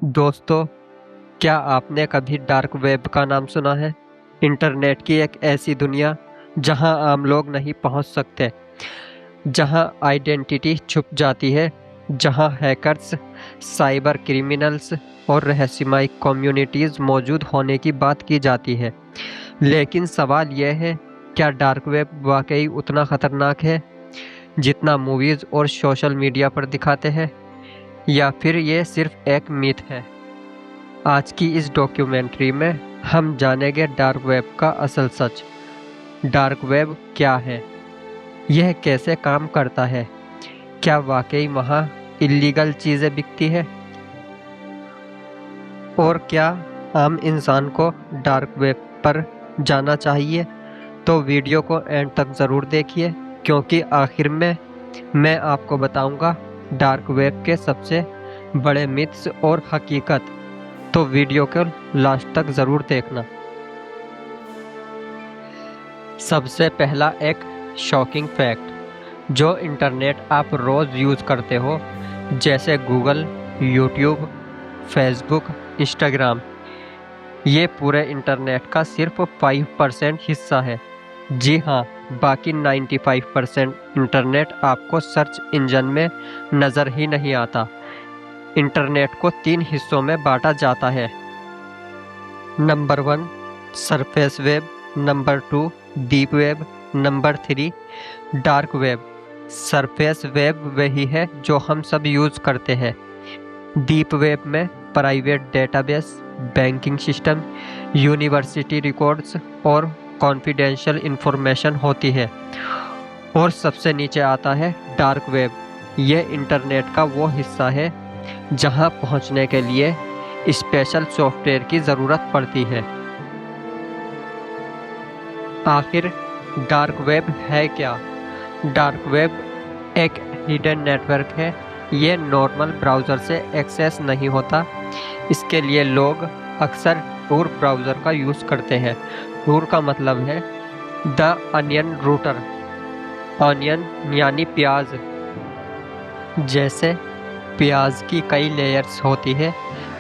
दोस्तों, क्या आपने कभी डार्क वेब का नाम सुना है? इंटरनेट की एक ऐसी दुनिया जहां आम लोग नहीं पहुंच सकते, जहां आइडेंटिटी छुप जाती है, जहां हैकर्स, साइबर क्रिमिनल्स और रहस्यमय कम्युनिटीज़ मौजूद होने की बात की जाती है। लेकिन सवाल यह है, क्या डार्क वेब वाकई उतना खतरनाक है जितना मूवीज़ और सोशल मीडिया पर दिखाते हैं, या फिर ये सिर्फ एक मिथ है? आज की इस डॉक्यूमेंट्री में हम जानेंगे डार्क वेब का असल सच। डार्क वेब क्या है? यह कैसे काम करता है? क्या वाकई वहाँ इल्लीगल चीज़ें बिकती है? और क्या आम इंसान को डार्क वेब पर जाना चाहिए? तो वीडियो को एंड तक ज़रूर देखिए, क्योंकि आखिर में मैं आपको बताऊंगा डार्क वेब के सबसे बड़े मिथ्स और हकीकत। तो वीडियो को लास्ट तक ज़रूर देखना। सबसे पहला एक शॉकिंग फैक्ट, जो इंटरनेट आप रोज़ यूज़ करते हो, जैसे गूगल, यूट्यूब, फेसबुक, इंस्टाग्राम, ये पूरे इंटरनेट का सिर्फ 5% हिस्सा है। जी हाँ, बाकी 95% इंटरनेट आपको सर्च इंजन में नज़र ही नहीं आता। इंटरनेट को 3 हिस्सों में बांटा जाता है। Number 1 surface web, number 2 deep web, number 3 dark web. Surface web वही है जो हम सब यूज़ करते हैं। डीप वेब में private database, banking system, university records और कॉन्फिडेंशियल इंफॉर्मेशन होती है। और सबसे नीचे आता है डार्क वेब। ये इंटरनेट का वो हिस्सा है जहां पहुंचने के लिए स्पेशल सॉफ्टवेयर की ज़रूरत पड़ती है। आखिर डार्क वेब है क्या? डार्क वेब एक हिडन नेटवर्क है। ये नॉर्मल ब्राउज़र से एक्सेस नहीं होता। इसके लिए लोग अक्सर टूर ब्राउज़र का यूज़ करते हैं। टूर का मतलब है द अनियन रूटर। अनियन यानी प्याज। जैसे प्याज की कई लेयर्स होती है,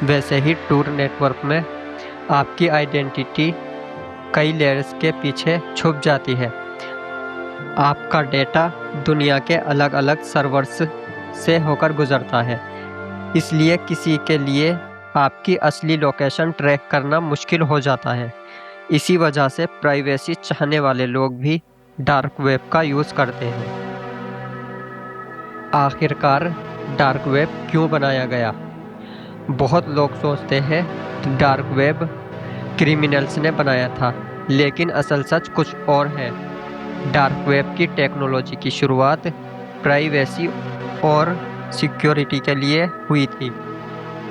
वैसे ही टूर नेटवर्क में आपकी आइडेंटिटी कई लेयर्स के पीछे छुप जाती है। आपका डेटा दुनिया के अलग अलग सर्वर्स से होकर गुजरता है, इसलिए किसी के लिए आपकी असली लोकेशन ट्रैक करना मुश्किल हो जाता है। इसी वजह से प्राइवेसी चाहने वाले लोग भी डार्क वेब का यूज़ करते हैं। आखिरकार डार्क वेब क्यों बनाया गया? बहुत लोग सोचते हैं कि डार्क वेब क्रिमिनल्स ने बनाया था, लेकिन असल सच कुछ और है। डार्क वेब की टेक्नोलॉजी की शुरुआत प्राइवेसी और सिक्योरिटी के लिए हुई थी।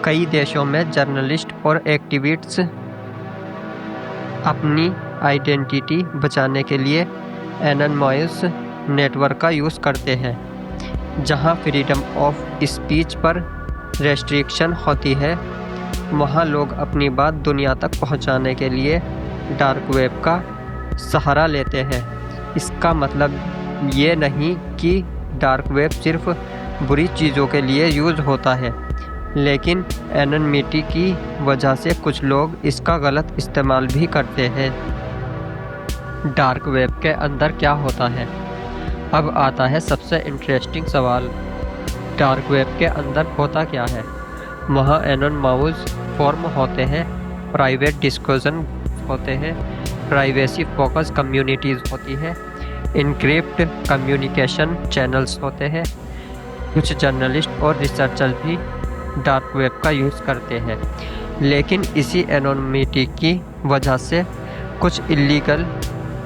कई देशों में जर्नलिस्ट और एक्टिविस्ट्स अपनी आइडेंटिटी बचाने के लिए एनोनिमस नेटवर्क का यूज़ करते हैं। जहां फ्रीडम ऑफ स्पीच पर रेस्ट्रिक्शन होती है, वहां लोग अपनी बात दुनिया तक पहुंचाने के लिए डार्क वेब का सहारा लेते हैं। इसका मतलब ये नहीं कि डार्क वेब सिर्फ बुरी चीज़ों के लिए यूज़ होता है, लेकिन एनोनिमिटी की वजह से कुछ लोग इसका गलत इस्तेमाल भी करते हैं। डार्क वेब के अंदर क्या होता है? अब आता है सबसे इंटरेस्टिंग सवाल, डार्क वेब के अंदर होता क्या है? वहाँ एनोनिमस फॉर्म होते हैं, प्राइवेट डिस्कशन होते हैं, प्राइवेसी फोकस कम्युनिटीज़ होती है, इनक्रिप्ट कम्युनिकेशन चैनल्स होते हैं। कुछ जर्नलिस्ट और रिसर्चर भी डार्क वेब का यूज़ करते हैं, लेकिन इसी एनोनिमिटी की वजह से कुछ इलीगल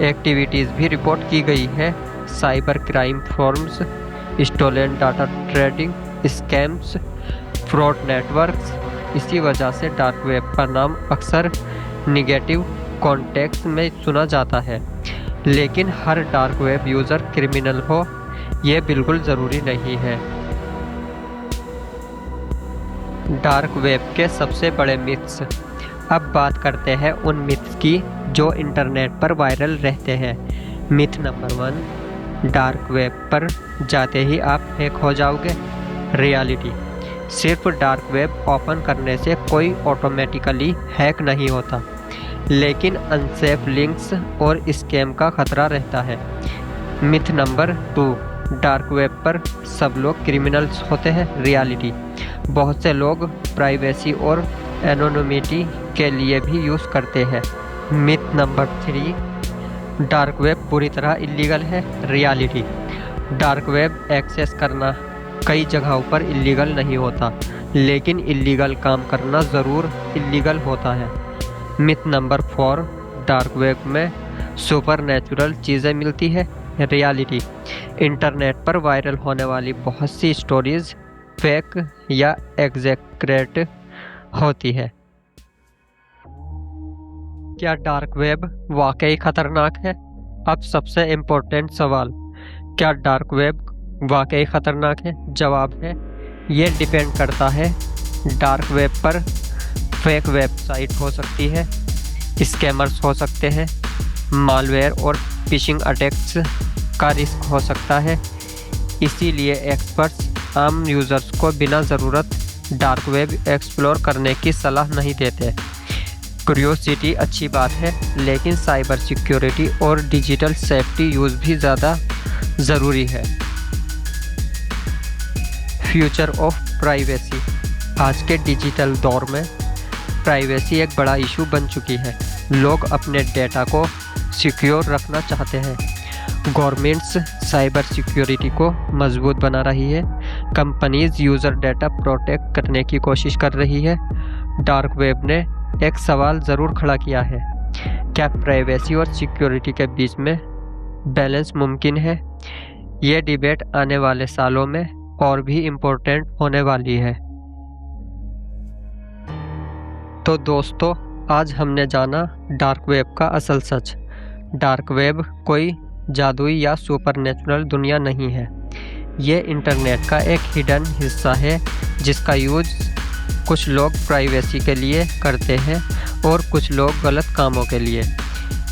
एक्टिविटीज़ भी रिपोर्ट की गई है। Cyber crime forms, stolen data trading, scams, fraud networks. इसी वजह से डार्क वेब का नाम अक्सर निगेटिव कॉन्टेक्स्ट में सुना जाता है। लेकिन हर डार्क वेब यूज़र क्रिमिनल हो, ये बिल्कुल ज़रूरी नहीं है। डार्क वेब के सबसे बड़े मिथ्स। अब बात करते हैं उन मिथ्स की जो इंटरनेट पर वायरल रहते हैं। मिथ नंबर 1, डार्क वेब पर जाते ही आप हैक हो जाओगे। रियलिटी, सिर्फ डार्क वेब ओपन करने से कोई ऑटोमेटिकली हैक नहीं होता, लेकिन अनसेफ लिंक्स और स्कैम का खतरा रहता है। मिथ नंबर 2, डार्क वेब पर सब लोग क्रिमिनल्स होते हैं। रियलिटी, बहुत से लोग प्राइवेसी और एनोनिमिटी के लिए भी यूज़ करते हैं। मिथ नंबर 3, डार्क वेब पूरी तरह इलीगल है। रियलिटी, डार्क वेब एक्सेस करना कई जगहों पर इलीगल नहीं होता, लेकिन इलीगल काम करना ज़रूर इलीगल होता है। मिथ नंबर 4, डार्क वेब में सुपरनैचुरल चीज़ें मिलती है। रियलिटी, इंटरनेट पर वायरल होने वाली बहुत सी स्टोरीज फेक या एग्जैक्रेट होती है। क्या डार्क वेब वाकई खतरनाक है? अब सबसे इम्पोर्टेंट सवाल, क्या डार्क वेब वाकई खतरनाक है? जवाब है, ये डिपेंड करता है। डार्क वेब पर फेक वेबसाइट हो सकती है, स्कैमर्स हो सकते हैं, मालवेयर और फिशिंग अटैक्स का रिस्क हो सकता है। इसीलिए एक्सपर्ट्स आम यूज़र्स को बिना ज़रूरत डार्क वेब एक्सप्लोर करने की सलाह नहीं देते। क्यूरियोसिटी अच्छी बात है, लेकिन साइबर सिक्योरिटी और डिजिटल सेफ्टी यूज़ भी ज़्यादा ज़रूरी है। फ्यूचर ऑफ प्राइवेसी, आज के डिजिटल दौर में प्राइवेसी एक बड़ा इशू बन चुकी है। लोग अपने डेटा को सिक्योर रखना चाहते हैं। गवर्नमेंट्स साइबर सिक्योरिटी को मजबूत बना रही है। कंपनीज यूज़र डेटा प्रोटेक्ट करने की कोशिश कर रही है। डार्क वेब ने एक सवाल ज़रूर खड़ा किया है, क्या प्राइवेसी और सिक्योरिटी के बीच में बैलेंस मुमकिन है? ये डिबेट आने वाले सालों में और भी इम्पोर्टेंट होने वाली है। तो दोस्तों, आज हमने जाना डार्क वेब का असल सच। डार्क वेब कोई जादुई या सुपरनैचुरल दुनिया नहीं है। ये इंटरनेट का एक हिडन हिस्सा है, जिसका यूज़ कुछ लोग प्राइवेसी के लिए करते हैं और कुछ लोग गलत कामों के लिए।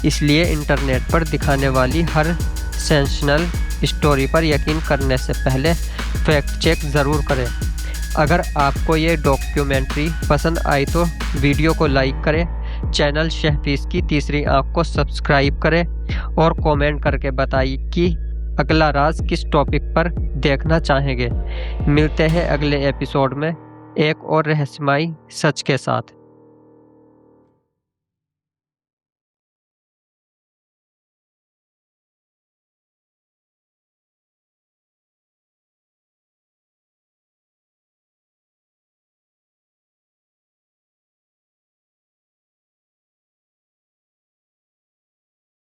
इसलिए इंटरनेट पर दिखाने वाली हर सेंसेशनल स्टोरी पर यकीन करने से पहले फैक्ट चेक ज़रूर करें। अगर आपको ये डॉक्यूमेंट्री पसंद आई तो वीडियो को लाइक करें, चैनल शहफीज़ की तीसरी आँख को सब्सक्राइब करें और कमेंट करके बताइए कि अगला राज किस टॉपिक पर देखना चाहेंगे। मिलते हैं अगले एपिसोड में एक और रहस्यमयी सच के साथ।